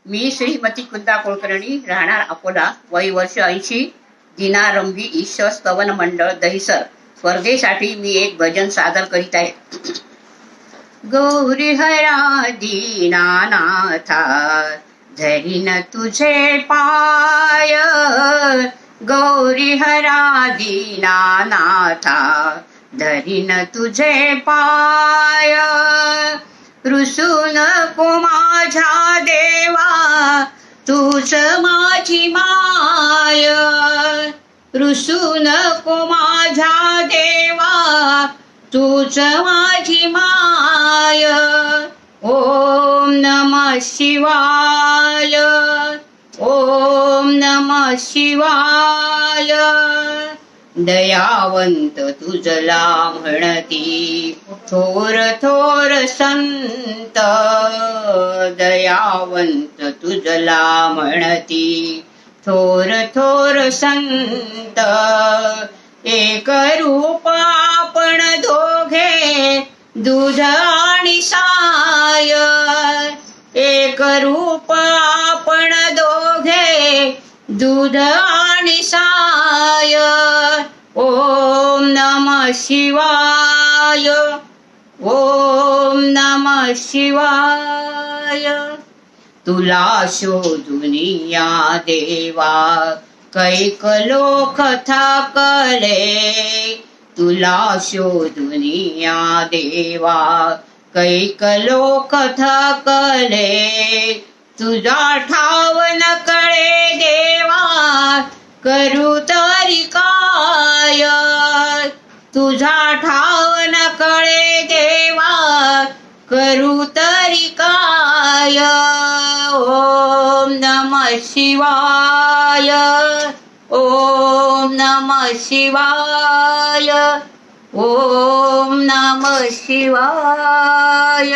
मी श्रीमती कुंदा कुलकर्णी, राहणार अकोला, वय वर्ष 80, दिनारंभी ईश्वर स्तवन मंडळ दहिसर. स्पर्धेसाठी मी एक भजन सादर करीत आहे. गौरी हरा दीनानाथा, धरीन तुझे पाय. गौरी हरा दीनानाथा, धरीन तुझे पाय. रुसू नको माझ्या देवा, तूच माझी माय. रुसू नको माझ्या देवा, तूच माझी माय. ओम नमः शिवाय, ओम नमः शिवाय. दयावंत तुझला म्हणती थोर थोर संत. दयावंत तुझला म्हणती थोर थोर संत. एक रूप आपण दोघे, दूध आणि साय. एक रूप आपण दोघे, दूध आणि साय. ओम नमः शिवाय, ओम नमः शिवाय. तुला शोधून या देवा, कैक लोक थकले. तुला शोधून या देवा, कैक लोक थकले. तुझा ठाव न कळे देवा, करू तरी काय. तुझा ठाव न कळे देवा, करू तरी काय. ओम नमः शिवाय, ओम नमः शिवाय, ओम नमः शिवाय.